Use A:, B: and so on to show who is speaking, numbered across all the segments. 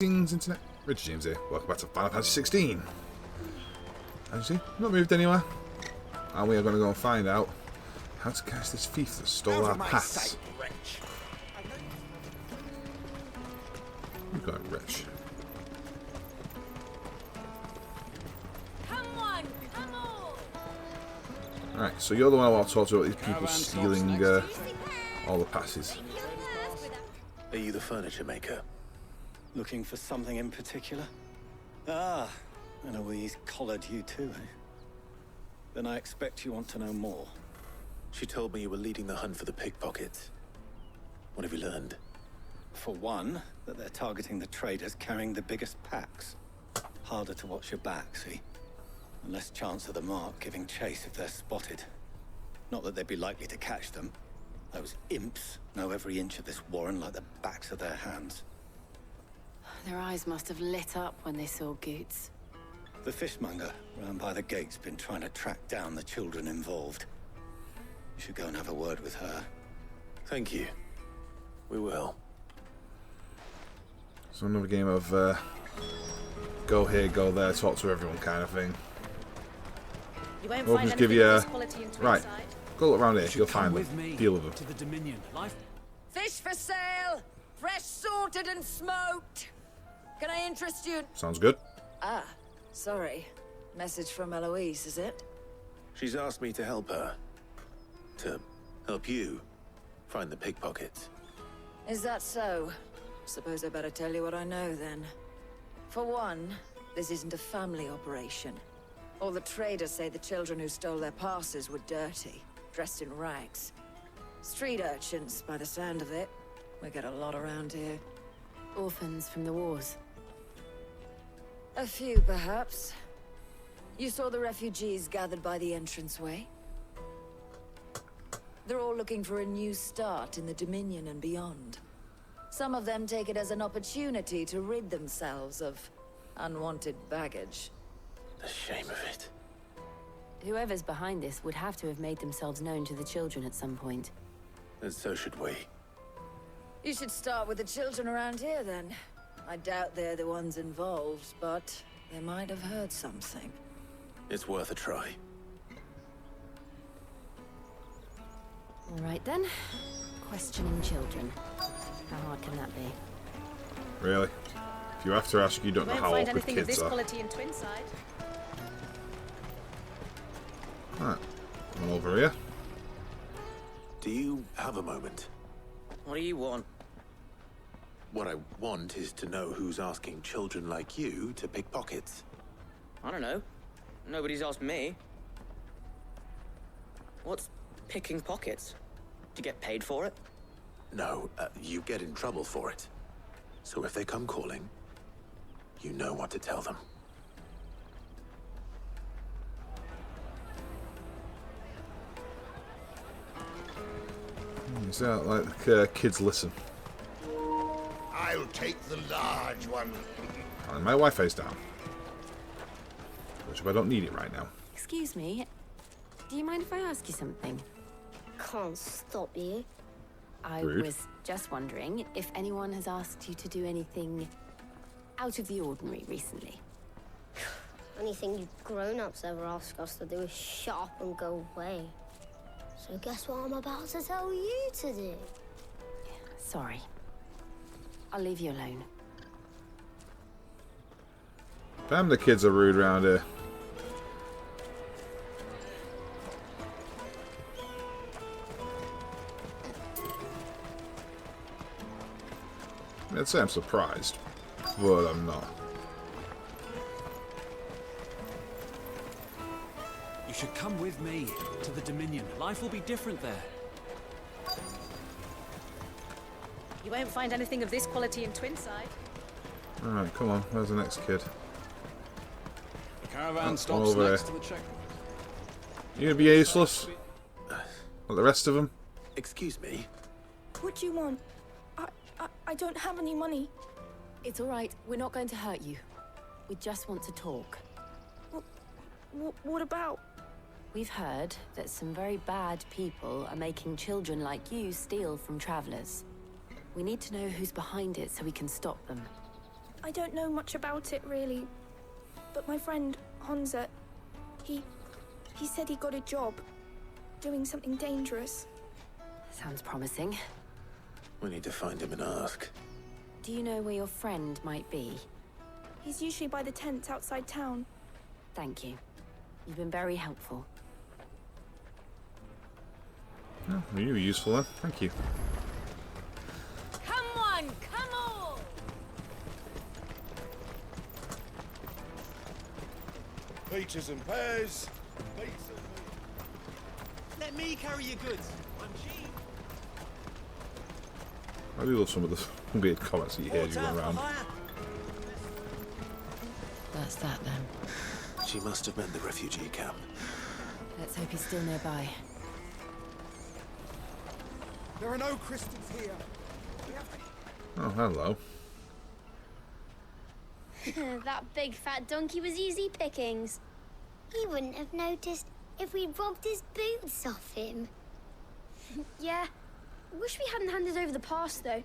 A: Internet. Richard James here. Welcome back to Final Fantasy 16. As you see, not moved anywhere. And we are going to go and find out how to catch this thief that stole our pass. We've got it, Rich.
B: Come on, come on.
A: Alright, so you're the one I want to talk to about these people stealing all the passes.
C: Are you the furniture maker?
D: Looking for something in particular? Ah, and Eloise collared you too, eh? Then I expect you want to know more.
C: She told me you were leading the hunt for the pickpockets. What have you learned?
D: For one, that they're targeting the traders carrying the biggest packs. Harder to watch your back, see? And less chance of the mark giving chase if they're spotted. Not that they'd be likely to catch them. Those imps know every inch of this warren like the backs of their hands.
B: Their eyes must have lit up when they saw Goots.
D: The fishmonger round by the gate's been trying to track down the children involved. You should go and have a word with her.
C: Thank you. We will.
A: So another game of go here, go there, talk to everyone kind of thing. We'll just give you a... Right, go look around here, you'll find them. Deal with them.
E: To the Dominion.
B: Fish for sale! Fresh sorted and smoked! Can I interest you?
A: Sounds good.
B: Ah, sorry. Message from Eloise, is it?
C: She's asked me to help her. To help you find the pickpockets.
B: Is that so? Suppose I better tell you what I know then. For one, this isn't a family operation. All the traders say the children who stole their passes were dirty, dressed in rags. Street urchins, by the sound of it. We get a lot around here. Orphans from the wars. A few, perhaps. You saw the refugees gathered by the entranceway? They're all looking for a new start in the Dominion and beyond. Some of them take it as an opportunity to rid themselves of unwanted baggage.
C: The shame of it.
F: Whoever's behind this would have to have made themselves known to the children at some point.
C: And so should we.
B: You should start with the children around here, then. I doubt they're the ones involved, but they might have heard something.
C: It's worth a try.
F: All right, then. Questioning children. How hard can that be?
A: Really? If you have to ask, you don't know how awkward kids are.
B: Quality in Twinside.
A: Alright, come over here.
C: Do you have a moment?
G: What do you want?
C: What I want is to know who's asking children like you to pick pockets.
G: I don't know. Nobody's asked me. What's picking pockets? Do you get paid for it?
C: No, you get in trouble for it. So if they come calling, you know what to tell them.
A: You sound like kids listen.
H: I'll take the large one.
A: And my Wi-Fi's down. Which if I don't need it right now.
F: Excuse me. Do you mind if I ask you something?
I: Can't stop you.
F: I
A: Rude.
F: was just wondering if anyone has asked you to do anything out of the ordinary recently.
I: Anything you grown-ups ever ask us to do is shut up and go away. So guess what I'm about to tell you to do?
F: Sorry. I'll leave you alone.
A: Damn, the kids are rude around here. I'd say I'm surprised, but I'm not.
E: You should come with me to the Dominion. Life will be different there.
B: You won't find anything of this quality in Twinside.
A: Alright, come on. Where's the next kid?
E: The caravan
A: stops over next
E: to the checkpoint.
A: You gonna be useless? Like the rest of them?
C: Excuse me?
J: What do you want? I don't have any money.
F: It's all right. We're not going to hurt you. We just want to talk.
J: What about?
F: We've heard that some very bad people are making children like you steal from travelers. We need to know who's behind it so we can stop them.
J: I don't know much about it, really. But my friend, Honza, he said he got a job. Doing something dangerous.
F: Sounds promising.
C: We need to find him and ask.
F: Do you know where your friend might be?
J: He's usually by the tents outside town.
F: Thank you. You've been very helpful.
A: Oh, you were useful then. Thank you.
F: Come on, come on!
H: Peaches and pears.
E: Let me carry your goods. I'm cheap.
A: I do love some of the weird comments that you hear as you run around.
F: That's that then.
C: She must have meant the refugee camp.
F: Let's hope he's still nearby.
H: There are no Christians here.
A: Oh, hello.
I: That big fat donkey was easy pickings. He wouldn't have noticed if we'd robbed his boots off him.
K: Yeah. Wish we hadn't handed over the pass, though.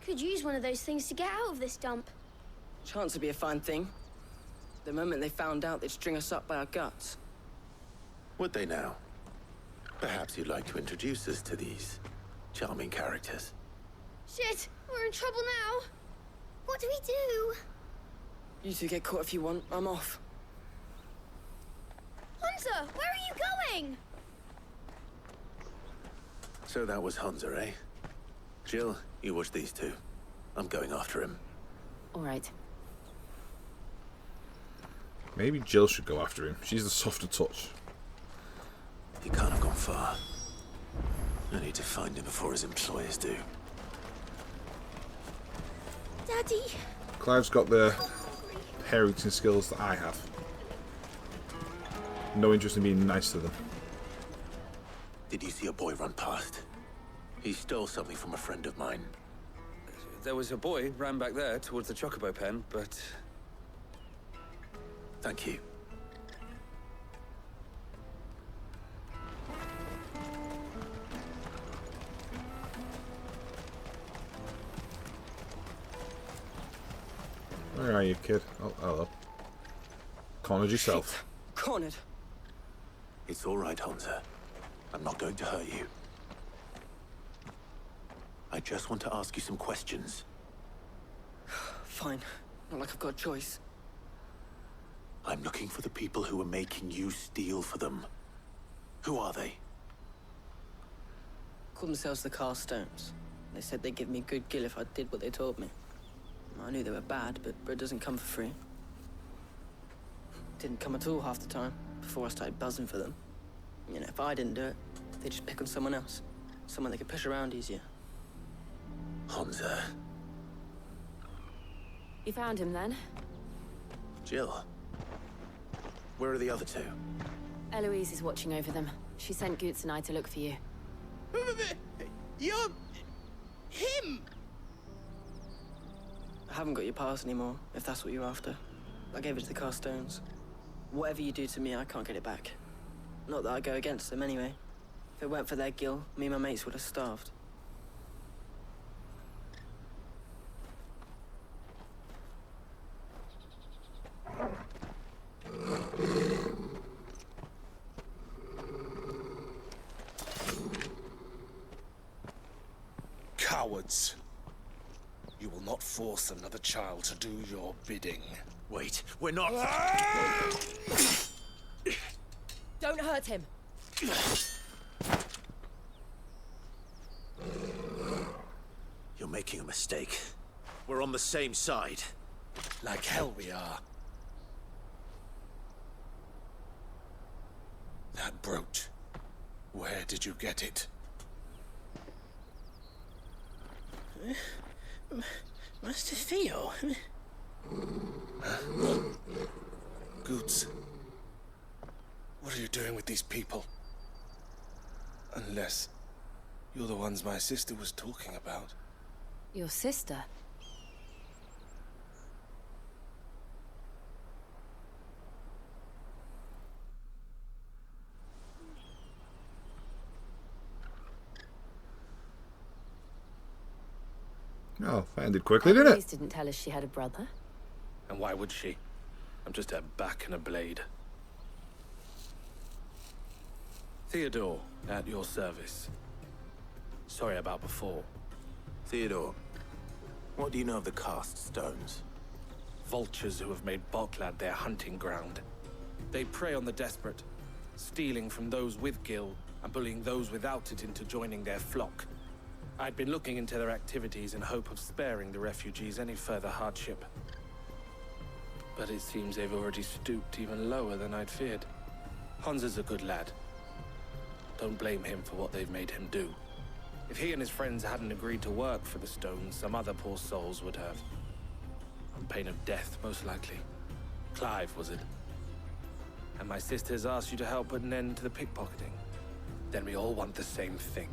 K: Could use one of those things to get out of this dump.
G: Chance would be a fine thing. The moment they found out, they'd string us up by our guts.
C: Would they now? Perhaps you'd like to introduce us to these charming characters.
K: Shit, we're in trouble now.
I: What do we do?
G: You two get caught if you want. I'm off.
K: Hunter, where are you going?
C: So that was Hunter, eh? Jill, you watch these two. I'm going after him.
F: All right.
A: Maybe Jill should go after him. She's the softer touch.
C: He can't have gone far. I need to find him before his employers do.
K: Daddy.
A: Clive's got the parenting skills that I have. No interest in being nice to them.
C: Did you see a boy run past? He stole something from a friend of mine.
L: There was a boy ran back there towards the Chocobo pen, but...
C: Thank you.
A: Where are you, kid? Oh, hello. Cornered yourself.
G: Cornered.
C: It's all right, Hunter. I'm not going to hurt you. I just want to ask you some questions.
G: Fine. Not like I've got a choice.
C: I'm looking for the people who are making you steal for them. Who are they?
G: Called themselves the Carstones. They said they'd give me good gill if I did what they told me. I knew they were bad, but bread doesn't come for free. Didn't come at all half the time, before I started buzzing for them. You know, if I didn't do it, they'd just pick on someone else. Someone they could push around easier.
C: Hunter.
F: You found him then?
C: Jill. Where are the other two?
F: Eloise is watching over them. She sent Goots and I to look for you.
G: You're... him! I haven't got your pass anymore, if that's what you're after. I gave it to the Carstones. Whatever you do to me, I can't get it back. Not that I go against them anyway. If it weren't for their gill, me and my mates would have starved.
H: Cowards. You will not force another child to do your bidding.
C: Wait, we're not...
F: Don't hurt him.
C: You're making a mistake. We're on the same side.
H: Like hell we are. That brooch. Where did you get it?
G: Master Theo.
H: Goots. What are you doing with these people? Unless you're the ones my sister was talking about.
F: Your sister?
A: Oh, that ended quickly, didn't it?
F: Didn't tell us she had a brother.
H: And why would she? I'm just a back and a blade. Theodore, at your service. Sorry about before.
C: Theodore, what do you know of the cast stones?
H: Vultures who have made Boklad their hunting ground. They prey on the desperate, stealing from those with gil and bullying those without it into joining their flock. I'd been looking into their activities in hope of sparing the refugees any further hardship. But it seems they've already stooped even lower than I'd feared. Hans is a good lad. Don't blame him for what they've made him do. If he and his friends hadn't agreed to work for the stones, some other poor souls would have. On pain of death, most likely. Clive, was it? And my sisters asked you to help put an end to the pickpocketing. Then we all want the same thing.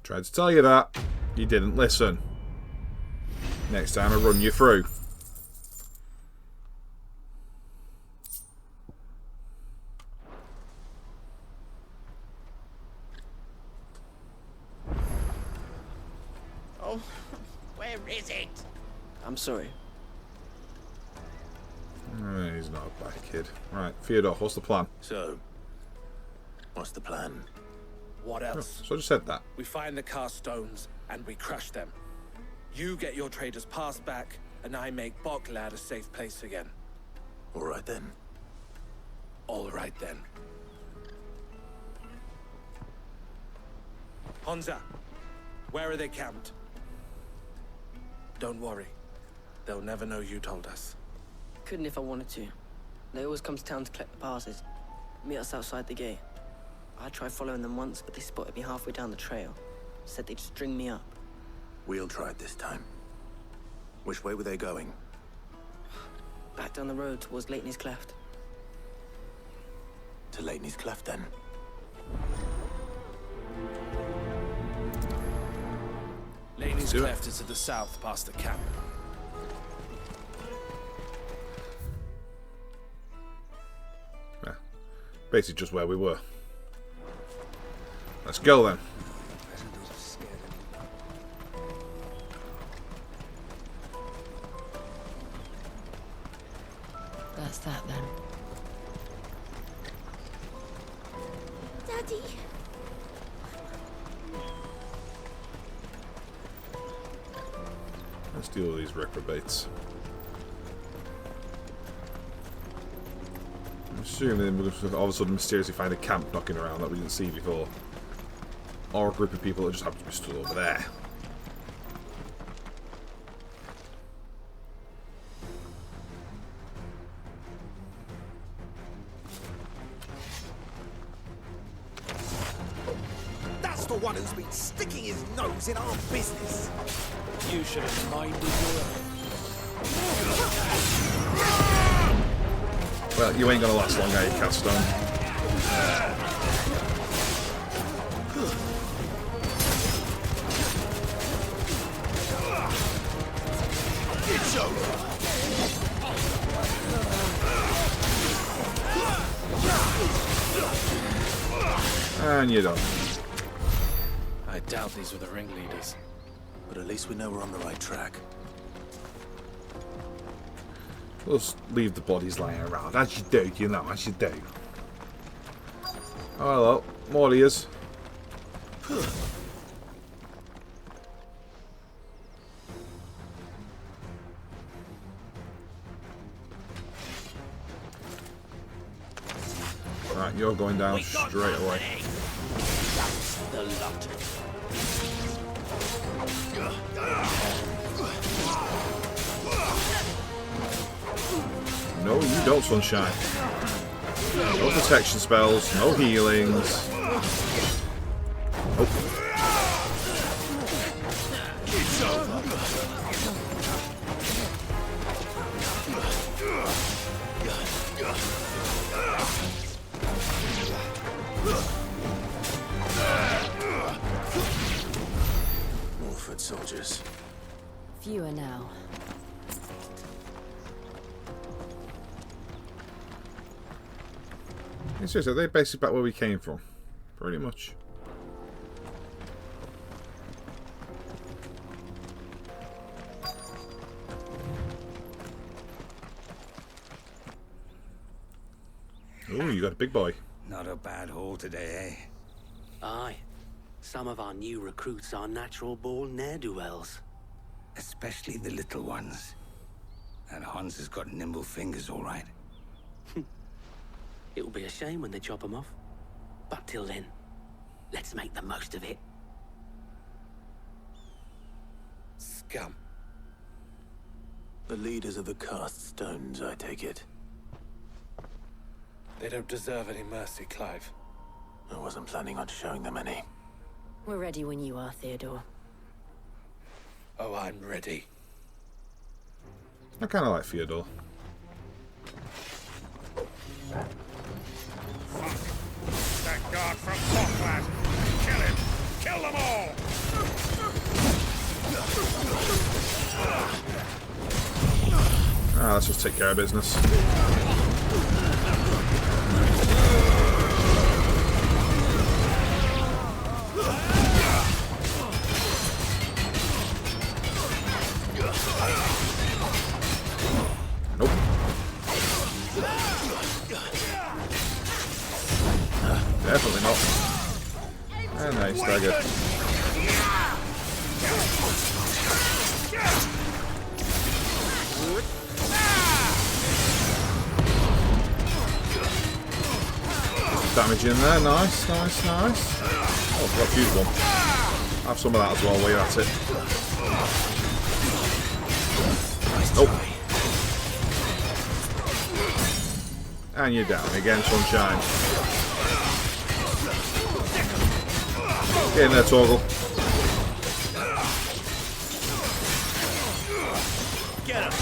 A: Tried to tell you that. You didn't listen. Next time I run you through.
G: Oh, where is it? I'm sorry.
A: He's not a bad kid. Right, Theodore, what's the plan?
C: So, what's the plan?
H: What else?
A: So I just said that.
H: We find the cast stones and we crush them. You get your trader's pass back, and I make Boklad a safe place again.
C: All right then.
H: All right then. Honza, where are they camped? Don't worry. They'll never know you told us.
G: Couldn't if I wanted to. They always come to town to collect the passes. Meet us outside the gate. I tried following them once, but they spotted me halfway down the trail. Said they'd string me up.
C: We'll try it this time. Which way were they going?
G: Back down the road towards Leitney's Cleft.
C: To Leitney's Cleft, then.
H: Leitney's Cleft is to the south, past the camp.
A: Yeah. Basically just where we were. Let's go then.
F: That's that then.
K: Daddy.
A: Let's deal with these reprobates. I'm assuming we're going to all of a sudden mysteriously find a camp knocking around that we didn't see before. Or a group of people that just happen to be stood over there.
M: That's the one who's been sticking his nose in our business.
E: You should have minded your own.
A: Well, you ain't gonna last long, are you, Caststone?
M: It's over.
A: And you're done.
H: I doubt these were the ringleaders.
C: But at least we know we're on the right track.
A: We'll just leave the bodies lying around, as you do, you know, as you do. Oh, hello. More ears. Right, you're going down straight away.
M: The lot.
A: No, you don't, Sunshine. No protection spells, no healings. Oh.
M: It's over.
C: More foot soldiers.
F: Fewer now.
A: Seriously, they're basically back where we came from. Pretty much. Oh, you got a big boy.
N: Not a bad haul today, eh?
O: Aye. Some of our new recruits are natural-born ne'er-do-wells.
N: Especially the little ones. And Hans has got nimble fingers, all right.
O: It will be a shame when they chop them off. But till then, let's make the most of it.
C: Scum. The leaders of the cast stones, I take it.
H: They don't deserve any mercy, Clive.
C: I wasn't planning on showing them any.
F: We're ready when you are, Theodore.
H: Oh, I'm ready.
A: I kind of like Theodore.
P: That guard from Falkland! Kill him! Kill them all!
A: Let's just take care of business. Nope. Definitely not. And nice dagger. Damage in there, nice, nice, nice. Oh, I've got a huge one. Have some of that as well, while you're at it. Nope. And you're down again, sunshine. Get in there, Torgal.
P: Get him!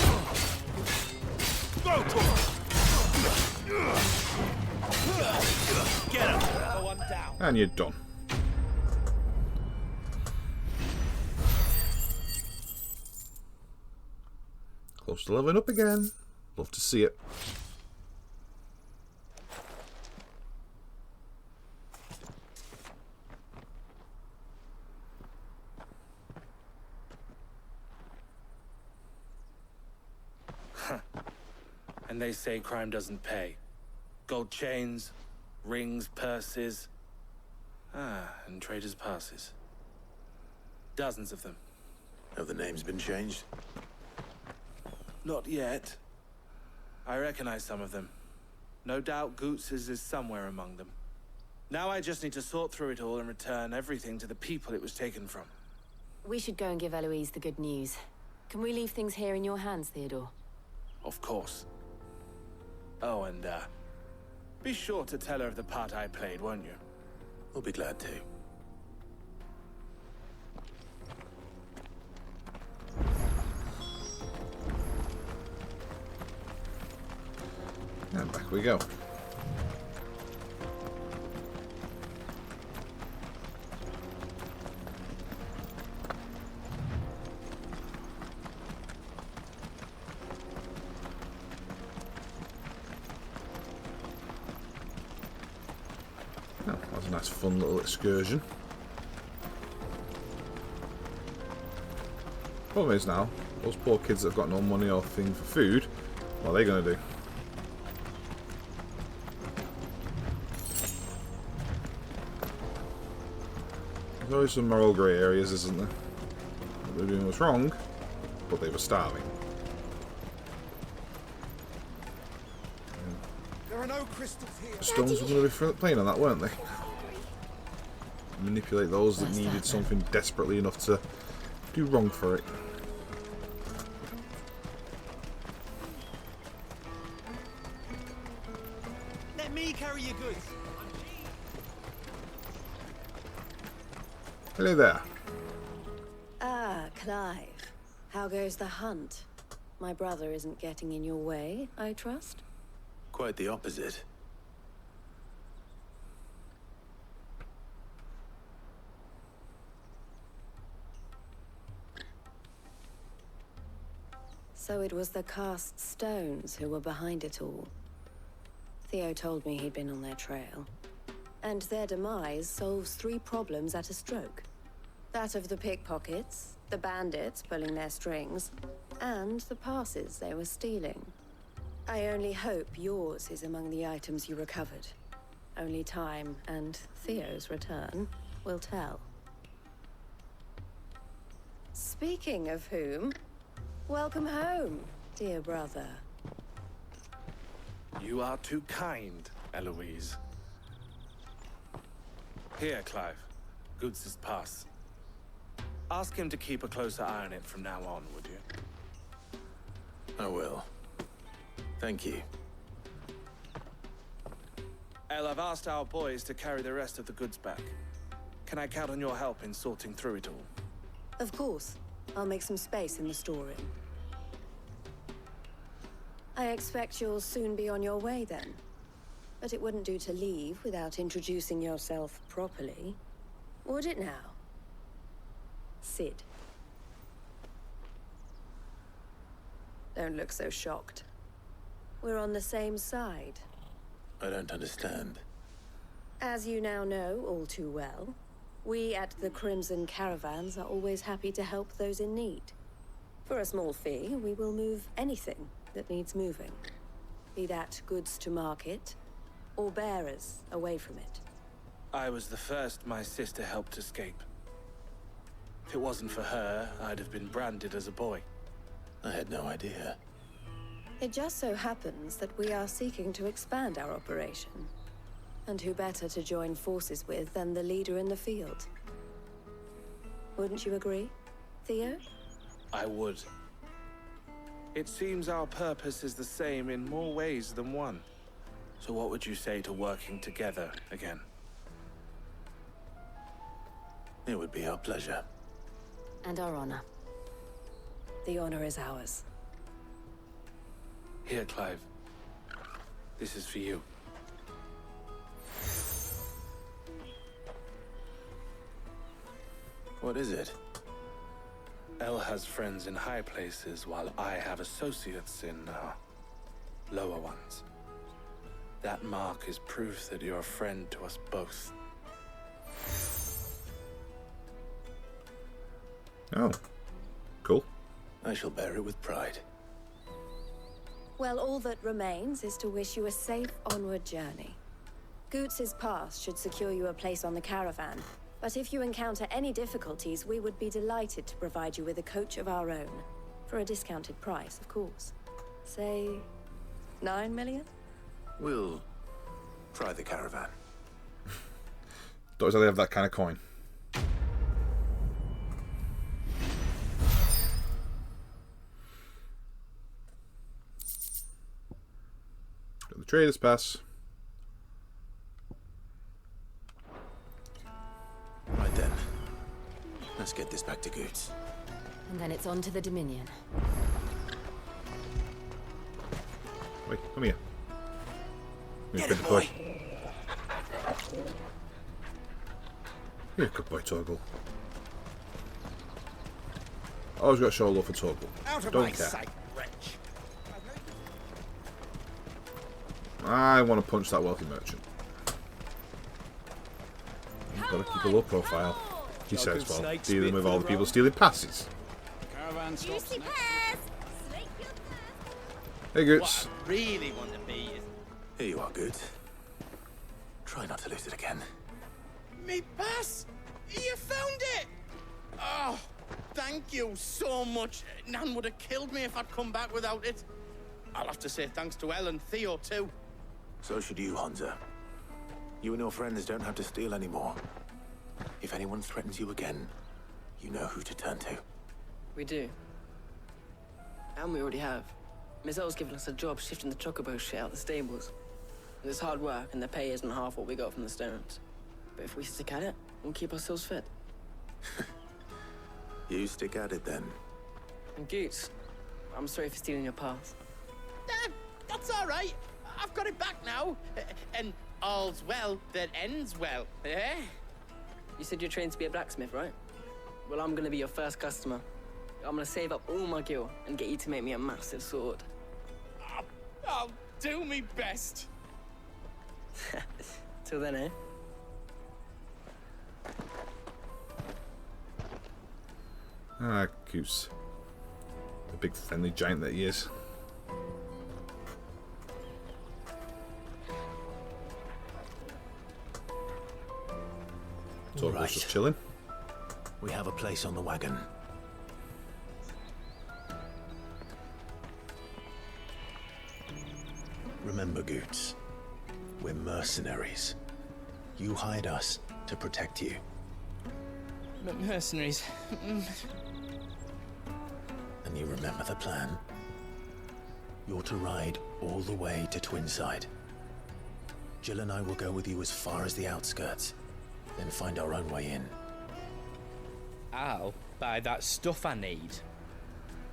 P: Go, Torgal! Get him! Go one down.
A: And you're done. Close to leveling up again. Love to see it.
H: And they say crime doesn't pay. Gold chains, rings, purses. And traders' passes. Dozens of them.
C: Have the names been changed?
H: Not yet. I recognize some of them. No doubt Goots's is somewhere among them. Now I just need to sort through it all and return everything to the people it was taken from.
F: We should go and give Eloise the good news. Can we leave things here in your hands, Theodore?
H: Of course. Oh, and, be sure to tell her of the part I played, won't you?
C: We'll be glad to.
A: And back we go. Oh, that was a nice fun little excursion. Problem is now, those poor kids that have got no money or thing for food, what are they going to do? There's always some moral grey areas, isn't there? What they were doing was wrong, but they were starving.
M: There are no crystals here.
A: The stones were going to be playing on that, weren't they? Manipulate those that needed something desperately enough to do wrong for it.
M: Let me carry your goods.
A: Hello there.
B: Ah, Clive. How goes the hunt? My brother isn't getting in your way, I trust?
C: Quite the opposite.
B: So it was the cast stones who were behind it all. Theo told me he'd been on their trail. And their demise solves 3 problems at a stroke. That of the pickpockets, the bandits pulling their strings, and the passes they were stealing.
F: I only hope yours is among the items you recovered. Only time and Theo's return will tell. Speaking of whom, welcome home, dear brother.
H: You are too kind, Eloise. Here, Clive. Goods' pass. Ask him to keep a closer eye on it from now on, would you?
C: I will. Thank you.
H: El, I've asked our boys to carry the rest of the goods back. Can I count on your help in sorting through it all?
F: Of course. I'll make some space in the storeroom. I expect you'll soon be on your way then. But it wouldn't do to leave without introducing yourself properly. Would it now? Sid. Don't look so shocked. We're on the same side.
C: I don't understand.
F: As you now know all too well, we at the Crimson Caravans are always happy to help those in need. For a small fee, we will move anything that needs moving. Be that goods to market, or bearers away from it.
H: I was the first my sister helped escape. If it wasn't for her, I'd have been branded as a boy.
C: I had no idea.
F: It just so happens that we are seeking to expand our operation. And who better to join forces with than the leader in the field? Wouldn't you agree, Theo?
H: I would. It seems our purpose is the same in more ways than one. So what would you say to working together again?
C: It would be our pleasure.
F: And our honor. The honor is ours.
H: Here, Clive. This is for you.
C: What is it?
H: El has friends in high places, while I have associates in, lower ones. That mark is proof that you're a friend to us both.
A: Oh. Cool.
C: I shall bear it with pride.
F: Well, all that remains is to wish you a safe onward journey. Goots' pass should secure you a place on the caravan, but if you encounter any difficulties, we would be delighted to provide you with a coach of our own. For a discounted price, of course. Say, 9 million?
C: We'll try the caravan.
A: Don't exactly have that kind of coin. Got the trader's pass.
C: Right then. Let's get this back to Goots.
F: And then it's on to the Dominion.
A: Wait, come here.
C: Get it, boy!
A: You're a good boy, Torgal. Always got to show love for Torgal.
M: Out of
A: Don't
M: my
A: care.
M: sight, wretch.
A: I want to punch that wealthy merchant. You've got to keep a low profile. He says, well, dealing with all the people stealing passes.
E: Caravan stops next.
A: Hey, Goots.
Q: What I really want to be is...
C: Here you are, Goots. Try not to lose it again.
Q: Me pass! You found it! Oh, thank you so much. Nan would have killed me if I'd come back without it. I'll have to say thanks to El and Theo, too.
C: So should you, Hansa. You and your friends don't have to steal anymore. If anyone threatens you again, you know who to turn to.
G: We do. And we already have. Miss L's given us a job shifting the chocobo shit out the stables. It's hard work, and the pay isn't half what we got from the stones. But if we stick at it, we'll keep ourselves fit.
C: You stick at it, then.
G: And Goots, I'm sorry for stealing your path.
Q: That's all right. I've got it back now. And all's well that ends well, eh?
G: You said you're trained to be a blacksmith, right? Well, I'm gonna be your first customer. I'm gonna save up all my gil and get you to make me a massive sword.
Q: I'll do me best.
G: Till then, eh?
A: Ah, Goose. The big friendly giant that he is. So
C: Right.
A: just chilling.
C: We have a place on the wagon. Remember, Goots, we're mercenaries. You hired us to protect you.
R: But mercenaries...
C: And you remember the plan? You're to ride all the way to Twinside. Jill and I will go with you as far as the outskirts, then find our own way in.
R: I'll buy that stuff I need.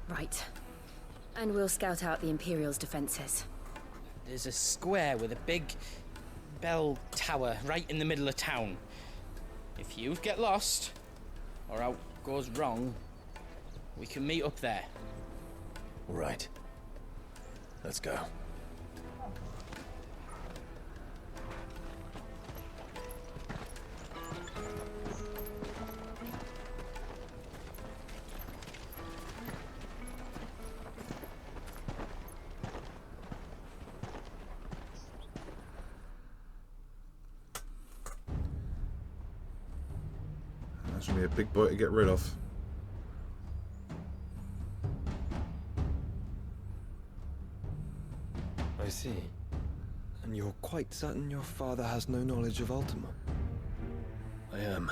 S: Right. And we'll scout out the Imperial's defenses.
R: There's a square with a big bell tower right in the middle of town. If you get lost, or out goes wrong, we can meet up there.
C: Right. Let's go.
A: That's gonna be a big boy to get rid of.
T: I see. And you're quite certain your father has no knowledge of Ultima?
U: I am.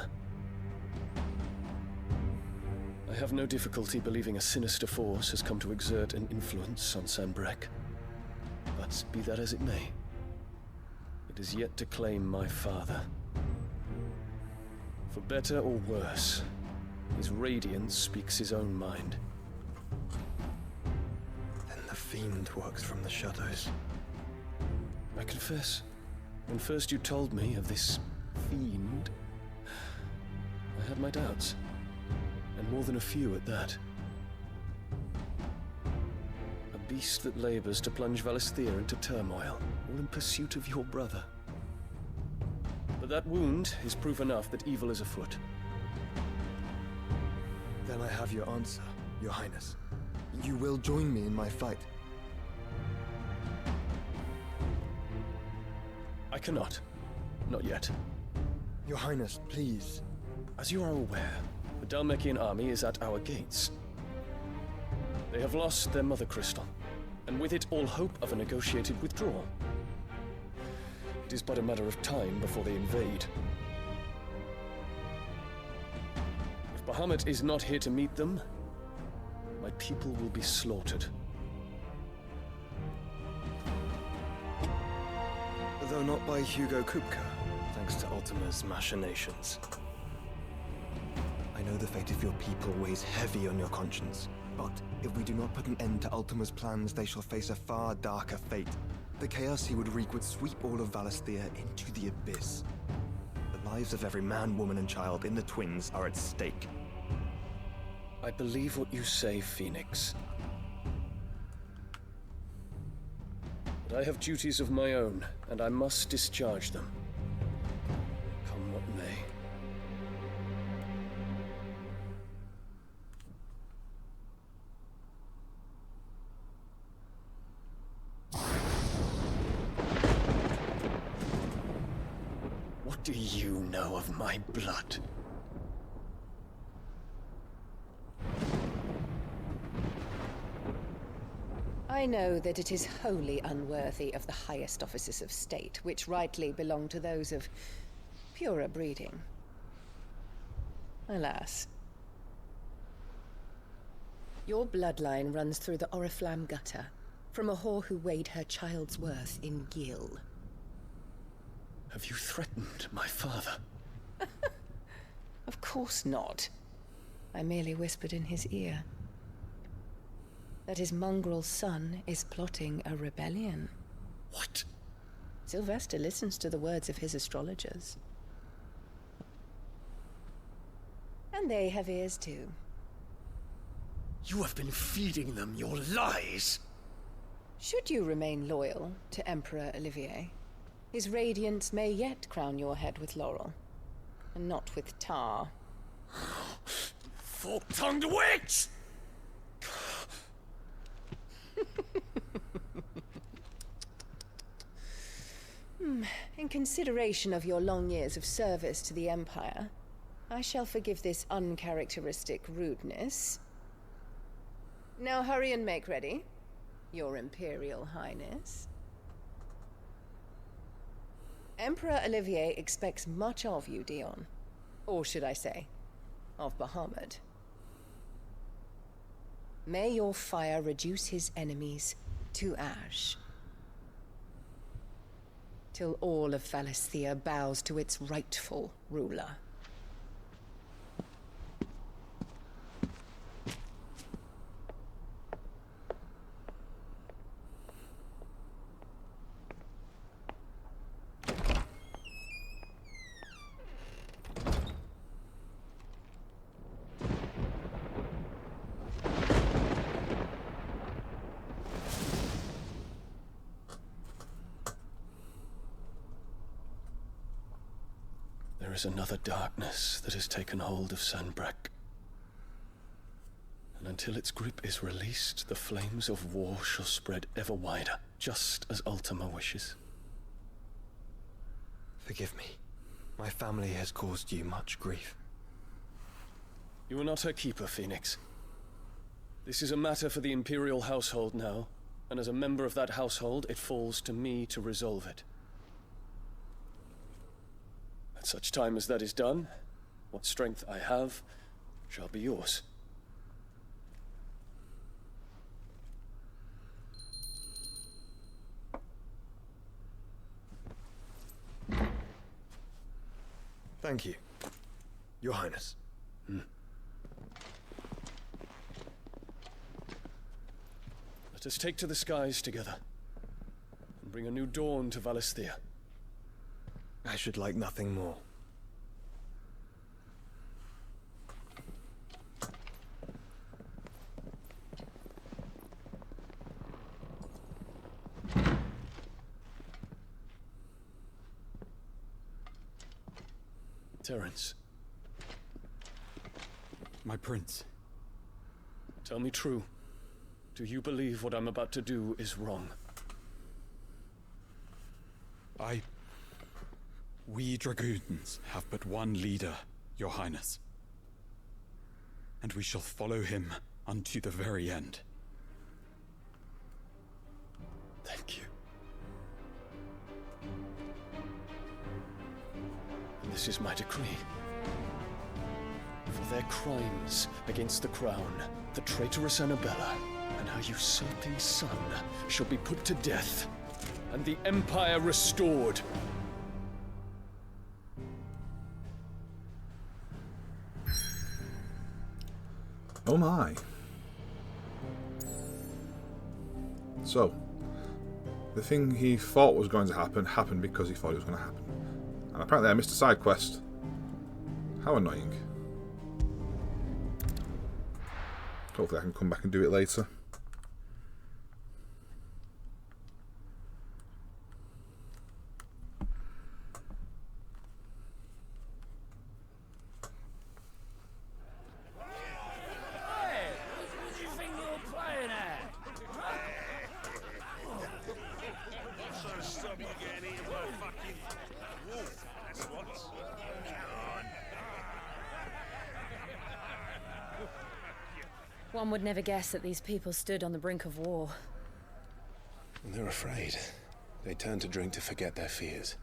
U: I have no difficulty believing a sinister force has come to exert an influence on Sanbreque. But be that as it may, it is yet to claim my father. For better or worse, his radiance speaks his own mind.
T: Then the fiend works from the shadows.
U: I confess, when first you told me of this fiend, I had my doubts. And more than a few at that. A beast that labors to plunge Valisthea into turmoil, all in pursuit of your brother. But that wound is proof enough that evil is afoot.
T: Then I have your answer, Your Highness. You will join me in my fight.
U: I cannot. Not yet.
T: Your Highness, please.
U: As you are aware, the Dhalmekian army is at our gates. They have lost their mother crystal, and with it all hope of a negotiated withdrawal. It is but a matter of time before they invade. If Bahamut is not here to meet them, my people will be slaughtered.
T: Though not by Hugo Kupka, thanks to Ultima's machinations. I know the fate of your people weighs heavy on your conscience, but if we do not put an end to Ultima's plans, they shall face a far darker fate. The chaos he would wreak would sweep all of Valisthea into the abyss. The lives of every man, woman, and child in the Twins are at stake.
U: I believe what you say, Phoenix. But I have duties of my own, and I must discharge them. Come what may. What do you know of my blood?
V: I know that it is wholly unworthy of the highest offices of state, which rightly belong to those of purer breeding. Alas. Your bloodline runs through the Oriflamme gutter, from a whore who weighed her child's worth in Gil.
U: Have you threatened my father?
V: Of course not. I merely whispered in his ear that his mongrel son is plotting a rebellion.
U: What?
V: Sylvester listens to the words of his astrologers. And they have ears too.
U: You have been feeding them your lies!
V: Should you remain loyal to Emperor Olivier, his radiance may yet crown your head with laurel, and not with tar.
U: Fork-tongued witch!
V: In consideration of your long years of service to the Empire, shall forgive this uncharacteristic rudeness. Now hurry and make ready, Your Imperial Highness. Emperor Olivier expects much of you, Dion. Or should I say, of Bahamut. May your fire reduce his enemies to ash. Till all of Valisthea bows to its rightful ruler.
U: There is another darkness that has taken hold of Sanbreque. And until its grip is released, the flames of war shall spread ever wider, just as Ultima wishes.
T: Forgive me. My family has caused you much grief.
U: You are not her keeper, Phoenix. This is a matter for the Imperial household now, and as a member of that household, it falls to me to resolve it. At such time as that is done, what strength I have shall be yours.
T: Thank you, Your Highness.
U: Let us take to the skies together, and bring a new dawn to Valisthea.
T: I should like nothing more.
U: Terence.
D: My prince.
U: Tell me true. Do you believe what I'm about to do is wrong?
D: We dragoons have but one leader, Your Highness. And we shall follow him unto the very end.
U: Thank you. And this is my decree. For their crimes against the crown, the traitorous Annabella and her usurping son shall be put to death, and the Empire restored.
A: Oh my. So, the thing he thought was going to happen happened because he thought it was going to happen. And apparently I missed a side quest. How annoying. Hopefully I can come back and do it later.
S: One would never guess that these people stood on the brink of war.
C: They're afraid. They turn to drink to forget their fears.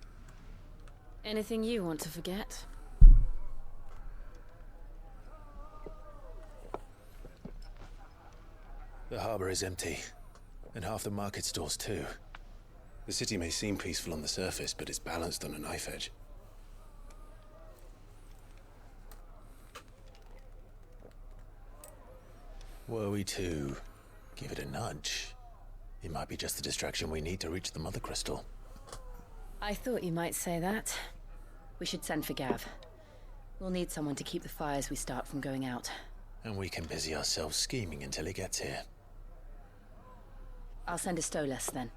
S: Anything you want to forget?
C: The harbor is empty, and half the market stalls too. The city may seem peaceful on the surface, but it's balanced on a knife edge. Were we to give it a nudge, it might be just the distraction we need to reach the Mother Crystal.
S: I thought you might say that. We should send for Gav. We'll need someone to keep the fires we start from going out.
C: And we can busy ourselves scheming until he gets here.
S: I'll send a Stolas then.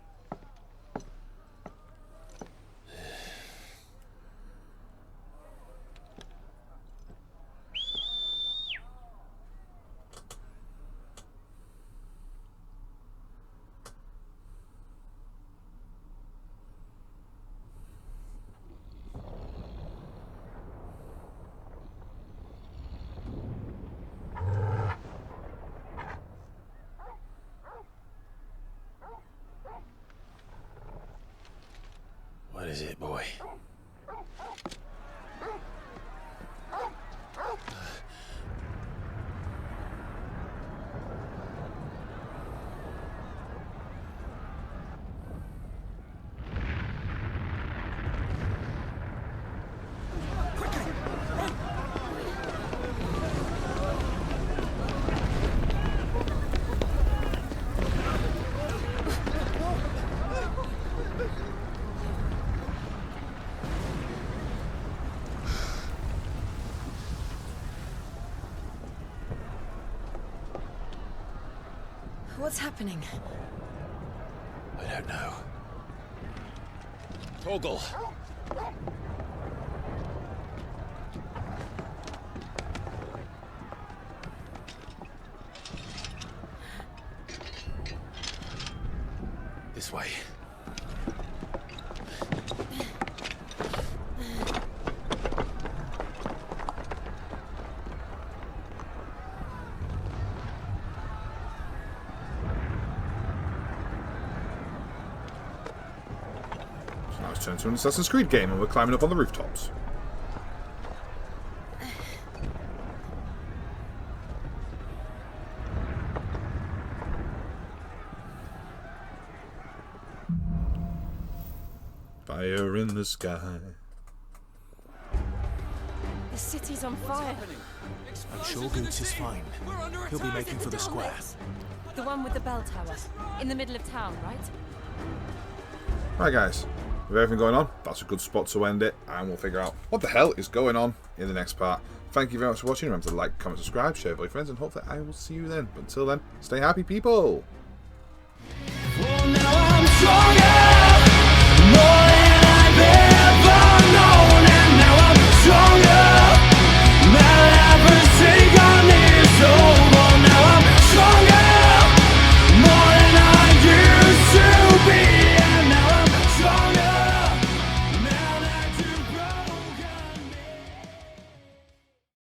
C: is it, boy?
S: What's happening?
C: I don't know. Torgal! This way.
A: Now it's turned to an Assassin's Creed game and we're climbing up on the rooftops. Fire in the sky.
S: The city's on fire.
C: I'm sure Goots is fine. He'll be making for the square.
S: The one with the bell tower. In the middle of town, right?
A: Right guys, with everything going on, that's a good spot to end it, and we'll figure out what the hell is going on in the next part. Thank you very much for watching. Remember to like, comment, subscribe, share with your friends, and hopefully I will see you then. But until then, stay happy, people!
I: For now I'm strong.